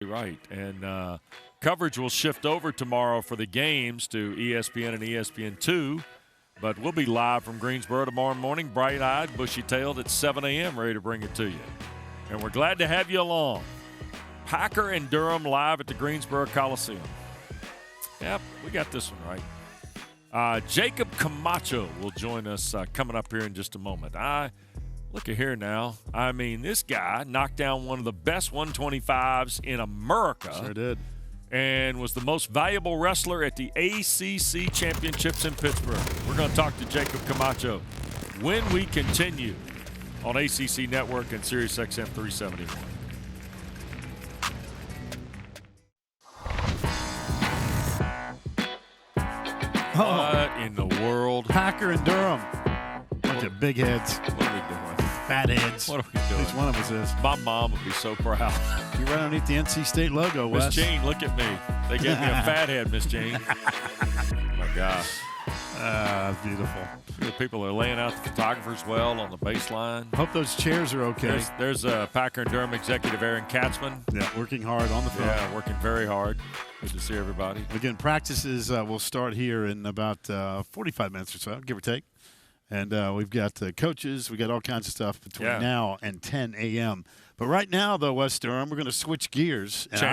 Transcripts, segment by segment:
Right, and coverage will shift over tomorrow for the games to ESPN and ESPN2, but we'll be live from Greensboro tomorrow morning, bright-eyed, bushy-tailed at 7 a.m., ready to bring it to you. And we're glad to have you along. Packer and Durham live at the Greensboro Coliseum. Yep, we got this one right. Jakob Camacho will join us coming up here in just a moment. Look at here now. I mean, this guy knocked down one of the best 125s in America. Sure did. And was the most valuable wrestler at the ACC Championships in Pittsburgh. We're going to talk to Jakob Camacho when we continue on ACC Network and SiriusXM 371. What in the world? Packer and Durham. Bunch of big heads. What are we doing? Fat heads. What are we doing? At least one of us is. My mom would be so proud. You're right underneath the NC State logo, Wes. Miss Jean, look at me. They gave me a fat head, Miss Jean. Oh, my gosh. That's beautiful. The people are laying out the photographers well on the baseline. Hope those chairs are okay. There's Packer and Durham executive Aaron Katzman. Yeah, working hard on the phone. Yeah, working very hard. Good to see everybody. Again, practices will start here in about 45 minutes or so, give or take. And we've got coaches. We got all kinds of stuff between now and 10 a.m. But right now, though, West Durham, we're going to switch gears. And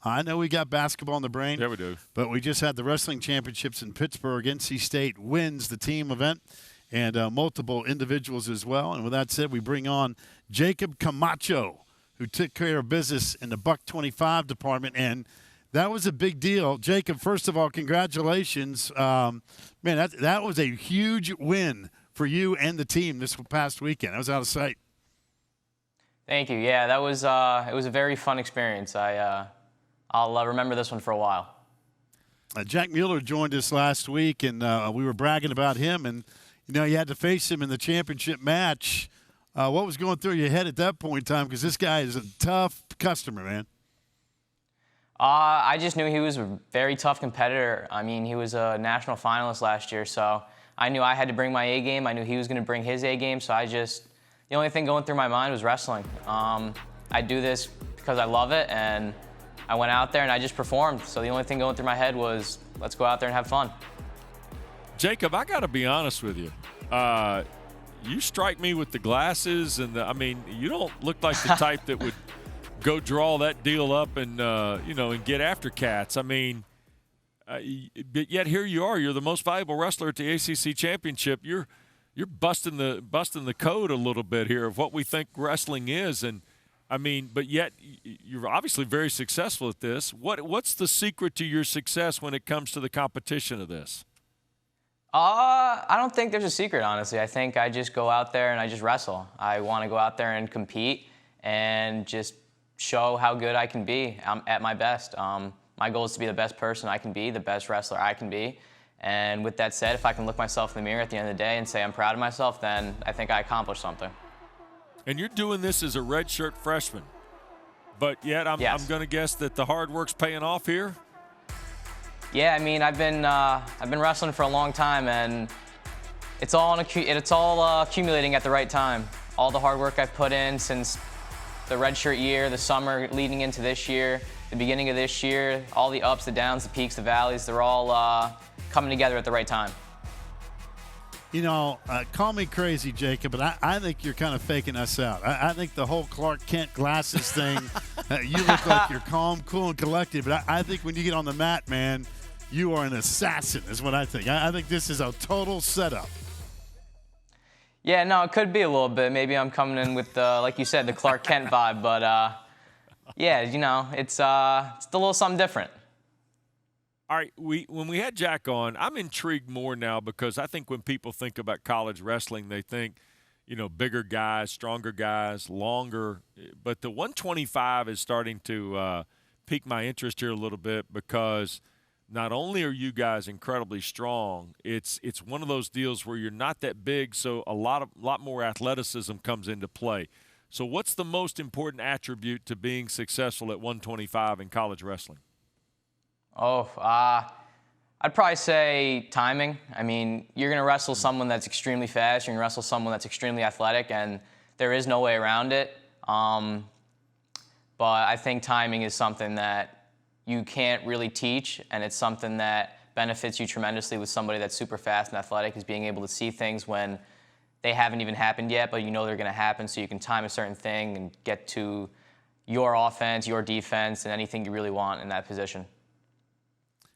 I know we got basketball in the brain. Yeah, we do. But we just had the wrestling championships in Pittsburgh. NC State wins the team event and multiple individuals as well. And with that said, we bring on Jakob Camacho, who took care of business in the Buck 25 department. And that was a big deal. Jakob, first of all, congratulations. Man, that was a huge win for you and the team this past weekend. That was out of sight. Thank you. Yeah, that was it was a very fun experience. I'll remember this one for a while. Jack Mueller joined us last week, and we were bragging about him. And, you had to face him in the championship match. What was going through your head at that point in time? Because this guy is a tough customer, man. I just knew he was a very tough competitor. I mean, he was a national finalist last year, so I knew I had to bring my A game. I knew he was going to bring his A game, so the only thing going through my mind was wrestling. I do this because I love it, and I went out there and I just performed. So the only thing going through my head was, let's go out there and have fun. Jakob, I got to be honest with you. You strike me with the glasses, and you don't look like the type that would go draw that deal up and and get after cats. But yet here you are. You're the most valuable wrestler at the ACC Championship. You're busting the code a little bit here of what we think wrestling is, and but yet you're obviously very successful at this. What's the secret to your success when it comes to the competition of this? I don't think there's a secret, honestly. I think I just go out there and I just wrestle. I want to go out there and compete and just show how good I can be. I'm at my best. My goal is to be the best person I can be, the best wrestler I can be. And with that said, if I can look myself in the mirror at the end of the day and say I'm proud of myself, then I think I accomplished something. And you're doing this as a redshirt freshman, but yet I'm going to guess that the hard work's paying off here. Yeah, I've been wrestling for a long time, and it's all accumulating at the right time. All the hard work I've put in since the redshirt year, the summer leading into this year, the beginning of this year, all the ups, the downs, the peaks, the valleys, they're all coming together at the right time. Call me crazy, Jakob, but I think you're kind of faking us out. I think the whole Clark Kent glasses thing, you look like you're calm, cool, and collected, but I think when you get on the mat, man, you are an assassin is what I think. I think this is a total setup. Yeah, no, it could be a little bit. Maybe I'm coming in with, like you said, the Clark Kent vibe, but it's a little something different. All right, when we had Jack on, I'm intrigued more now because I think when people think about college wrestling, they think, bigger guys, stronger guys, longer. But the 125 is starting to pique my interest here a little bit because not only are you guys incredibly strong, it's one of those deals where you're not that big, so a lot more athleticism comes into play. So what's the most important attribute to being successful at 125 in college wrestling? I'd probably say timing. You're going to wrestle someone that's extremely fast. You're going to wrestle someone that's extremely athletic, and there is no way around it. but I think timing is something that you can't really teach, and it's something that benefits you tremendously with somebody that's super fast and athletic, is being able to see things when they haven't even happened yet, but you know they're going to happen, so you can time a certain thing and get to your offense, your defense, and anything you really want in that position.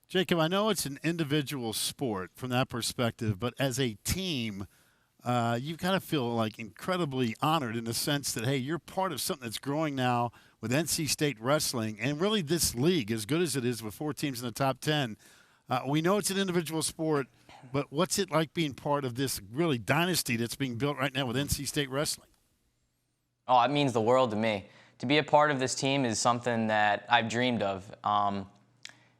Jakob, I know it's an individual sport from that perspective, but as a team, you've got to feel like incredibly honored in the sense that, hey, you're part of something that's growing now with NC State wrestling, and really this league, as good as it is with 4 teams in the top 10, we know it's an individual sport, but what's it like being part of this really dynasty that's being built right now with NC State wrestling? Oh, it means the world to me. To be a part of this team is something that I've dreamed of.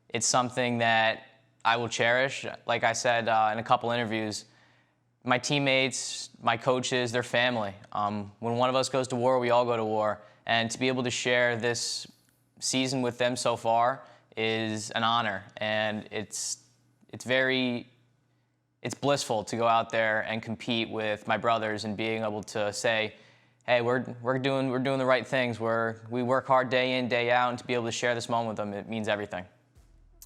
It's something that I will cherish. Like I said in a couple interviews, my teammates, my coaches, they're family. When one of us goes to war, we all go to war. And to be able to share this season with them so far is an honor. And it's blissful to go out there and compete with my brothers and being able to say, hey, we're doing the right things. We work hard day in, day out, and to be able to share this moment with them, it means everything.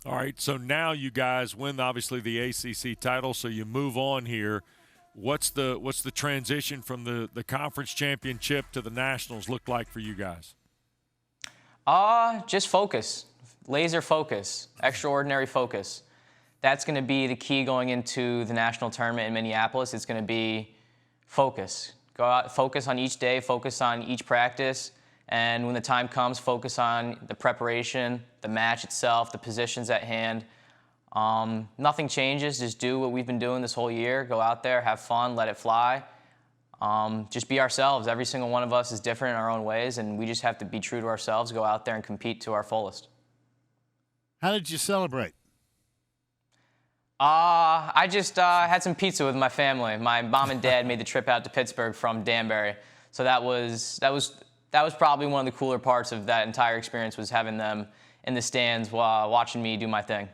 All right, so now you guys win, obviously, the ACC title, so you move on here. What's the transition from the conference championship to the nationals look like for you guys? Just focus, laser focus, extraordinary focus. That's going to be the key going into the national tournament in Minneapolis. It's going to be focus. Go out, focus on each day, focus on each practice, and when the time comes, focus on the preparation, the match itself, the positions at hand. Nothing changes. Just do what we've been doing this whole year. Go out there, have fun, let it fly. Just be ourselves. Every single one of us is different in our own ways, and we just have to be true to ourselves, go out there and compete to our fullest. How did you celebrate? I just had some pizza with my family. My mom and dad made the trip out to Pittsburgh from Danbury, so that was probably one of the cooler parts of that entire experience, was having them in the stands while watching me do my thing.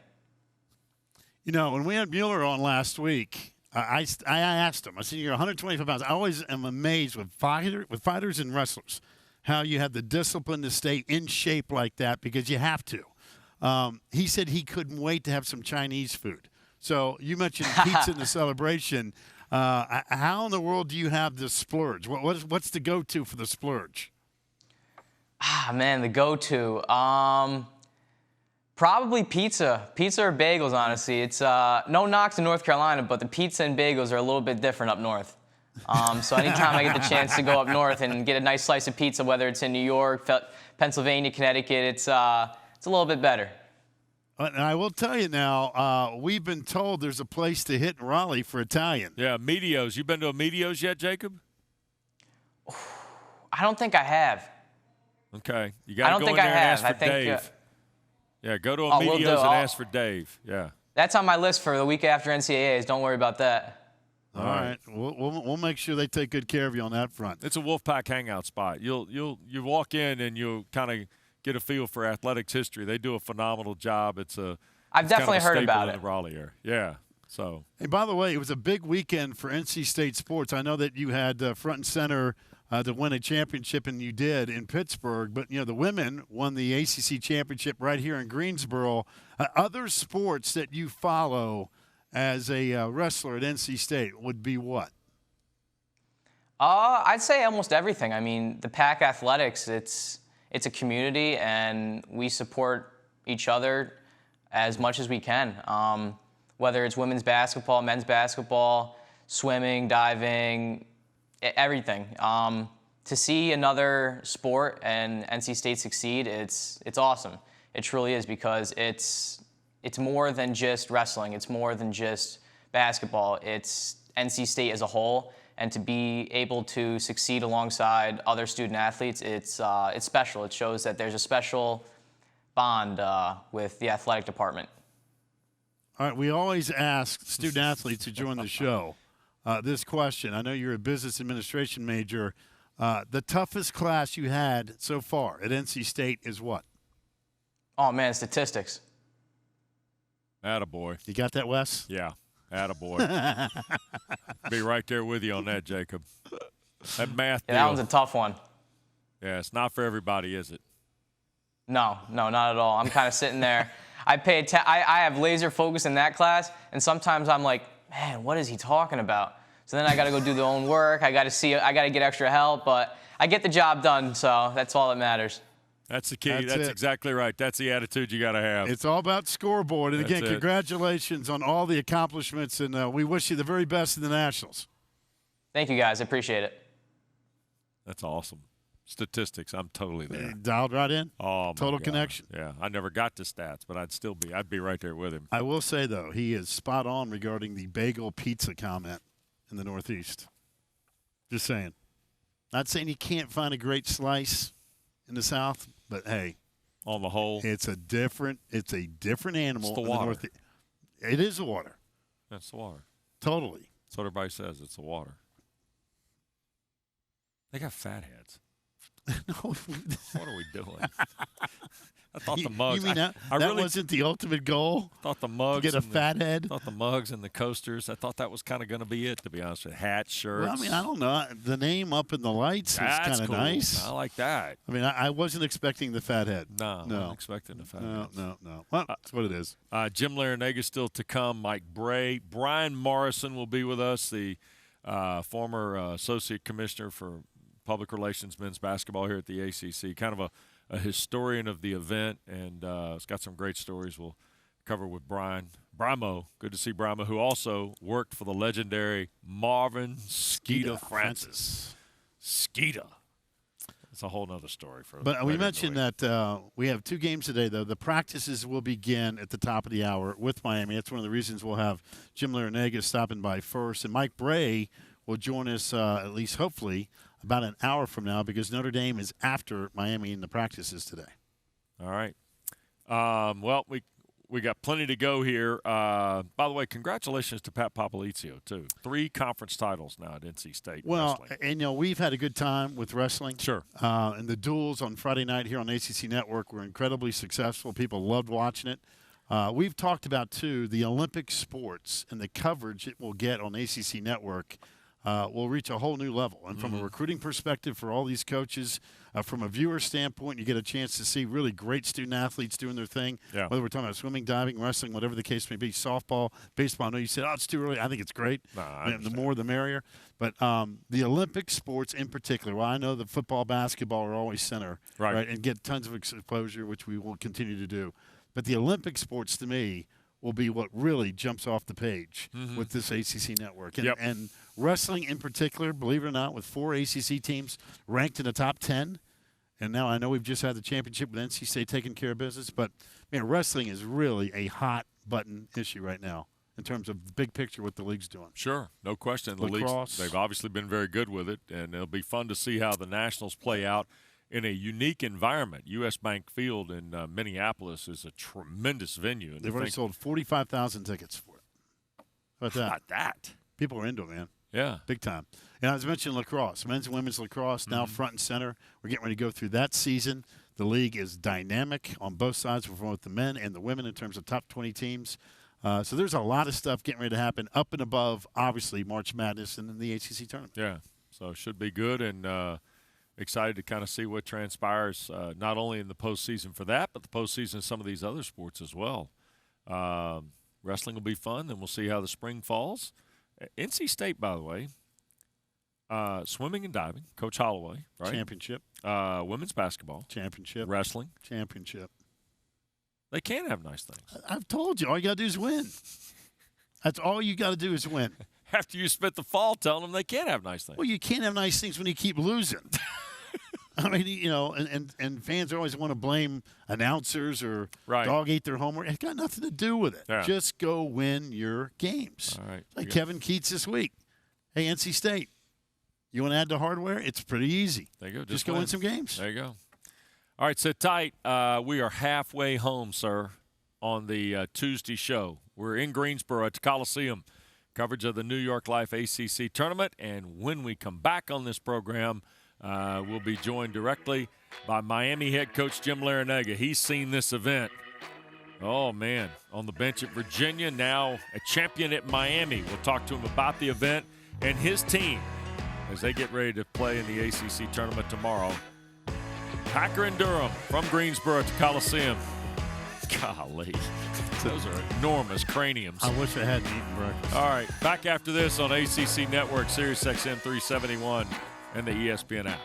You know, when we had Mueller on last week, I asked him. I said, "You're 125 pounds." I always am amazed with fighters and wrestlers how you have the discipline to stay in shape like that, because you have to. He said he couldn't wait to have some Chinese food. So you mentioned pizza in the celebration. How in the world do you have the splurge? What's the go-to for the splurge? Man, the go-to. Probably pizza. Pizza or bagels, honestly. It's no knocks in North Carolina, but the pizza and bagels are a little bit different up north. So anytime I get the chance to go up north and get a nice slice of pizza, whether it's in New York, Pennsylvania, Connecticut, it's a little bit better. And I will tell you now, we've been told there's a place to hit in Raleigh for Italian. Yeah, Medios. You been to a Medios yet, Jacob? I don't think I have. Okay. You got to go in there and ask for Dave. Yeah, go to a Medios and ask for Dave. Yeah. That's on my list for the week after NCAAs. Don't worry about that. All right. We'll make sure they take good care of you on that front. It's a Wolfpack hangout spot. You walk in and you'll kind of get a feel for athletics history. They do a phenomenal job. I've definitely heard about it. In the Raleigh area. Yeah. So. Hey, by the way, it was a big weekend for NC State sports. I know that you had front and center to win a championship, and you did in Pittsburgh. But, the women won the ACC championship right here in Greensboro. Other sports that you follow as a wrestler at NC State would be what? I'd say almost everything. I mean, the Pack Athletics, it's a community, and we support each other as much as we can. Whether it's women's basketball, men's basketball, swimming, diving, everything. To see another sport and NC State succeed, it's awesome. It truly is, because it's more than just wrestling. It's more than just basketball. It's NC State as a whole. And to be able to succeed alongside other student athletes, it's special. It shows that there's a special bond with the athletic department. All right, we always ask student athletes who join the show this question. I know you're a business administration major. The toughest class you had so far at NC State is what? Oh, man, statistics. Attaboy. You got that, Wes? Yeah. Attaboy. Be right there with you on that, Jacob. That math deal. That one's a tough one. Yeah, it's not for everybody, is it? No, not at all. I'm kind of sitting there. I have laser focus in that class, and sometimes I'm like, man, what is he talking about? So then I got to go do the own work. I got to get extra help, but I get the job done, so that's all that matters. That's the key. That's exactly right. That's the attitude you got to have. It's all about scoreboard. And That's again, congratulations on all the accomplishments, and we wish you the very best in the Nationals. Thank you, guys. I appreciate it. That's awesome. Statistics, I'm totally there. Dialed right in. Oh, my Total God. connection. Yeah, I never got to stats, but I'd be right there with him. I will say, though, he is spot on regarding the bagel pizza comment in the Northeast. Just saying. Not saying you can't find a great slice in the South, but hey, on the whole, it's a different animal. It's the in water. the Northeast. It is the water. That's the water. Totally. That's what everybody says. It's the water. They got fat heads. No. What are we doing? I thought the mugs. You mean that really wasn't the ultimate goal? Thought the mugs to get a fat head. Thought the mugs and the coasters. I thought that was kind of going to be it, to be honest with you. Hats, shirts. Well, I mean, I don't know. The name up in the lights is kind of cool. nice. I like that. I mean, I wasn't expecting the fat head. No, I wasn't expecting the fat head. No. Well, that's what it is. Jim Larinaga still to come. Mike Bray. Brian Morrison will be with us, the former associate commissioner for public relations men's basketball here at the ACC. Kind of a historian of the event, and it's got some great stories we'll cover with Brian. Brimo, good to see Brimo, who also worked for the legendary Marvin Skeeta Francis. Skeeta. It's a whole nother story. But we mentioned that we have 2 games today, though. The practices will begin at the top of the hour with Miami. That's one of the reasons we'll have Jim Larinaga stopping by first. And Mike Bray will join us, at least hopefully, about an hour from now, because Notre Dame is after Miami in the practices today. All right. Well, we got plenty to go here. By the way, congratulations to Pat Popolizio, too. 3 conference titles now at NC State. Well, wrestling. and we've had a good time with wrestling. Sure. And the duels on Friday night here on ACC Network were incredibly successful. People loved watching it. We've talked about, too, the Olympic sports and the coverage it will get on ACC Network. Will reach a whole new level. And from a recruiting perspective for all these coaches, from a viewer standpoint, you get a chance to see really great student athletes doing their thing, whether we're talking about swimming, diving, wrestling, whatever the case may be, softball, baseball. I know you said, it's too early. I think it's great. The more the merrier. But the Olympic sports in particular, well, I know the football, basketball are always center, right, and get tons of exposure, which we will continue to do. But the Olympic sports, to me, will be what really jumps off the page with this ACC network. And wrestling in particular, believe it or not, with 4 ACC teams ranked in the top 10. And now I know we've just had the championship with NC State taking care of business, but man, wrestling is really a hot button issue right now in terms of the big picture what the league's doing. Sure, no question. The Lacrosse. They've obviously been very good with it, and it'll be fun to see how the Nationals play out in a unique environment. U.S. Bank Field in Minneapolis is a tremendous venue. And they've already sold 45,000 tickets for it. How about that? Not that. People are into it, man. Yeah. Big time. And I was mentioning lacrosse. Men's and women's lacrosse now front and center. We're getting ready to go through that season. The league is dynamic on both sides for both the men and the women in terms of top 20 teams. So there's a lot of stuff getting ready to happen up and above, obviously, March Madness and then the ACC tournament. Yeah. So it should be good, and excited to kind of see what transpires, not only in the postseason for that, but the postseason in some of these other sports as well. Wrestling will be fun, and we'll see how the spring falls. NC State, by the way, swimming and diving, Coach Holloway, right? Championship. Women's basketball. Championship. Wrestling. Championship. They can have nice things. I've told you. All you got to do is win. That's all you got to do is win. After you spent the fall telling them they can't have nice things. Well, you can't have nice things when you keep losing. I mean, and fans always want to blame announcers or dog ate their homework. It's got nothing to do with it. Yeah. Just go win your games. All right. Like Kevin Keats this week. Hey, NC State, you want to add to hardware? It's pretty easy. There you go. Just go win some games. There you go. All right, sit tight. We are halfway home, sir, on the Tuesday show. We're in Greensboro at the Coliseum. Coverage of the New York Life ACC Tournament. And when we come back on this program, we'll be joined directly by Miami head coach Jim Larinaga. He's seen this event. Oh, man, on the bench at Virginia, now a champion at Miami. We'll talk to him about the event and his team as they get ready to play in the ACC Tournament tomorrow. Packer and Durham from Greensboro to Coliseum. Golly, those are enormous craniums. I wish I hadn't eaten breakfast. All right, back after this on ACC Network, Sirius XM 371, and the ESPN app.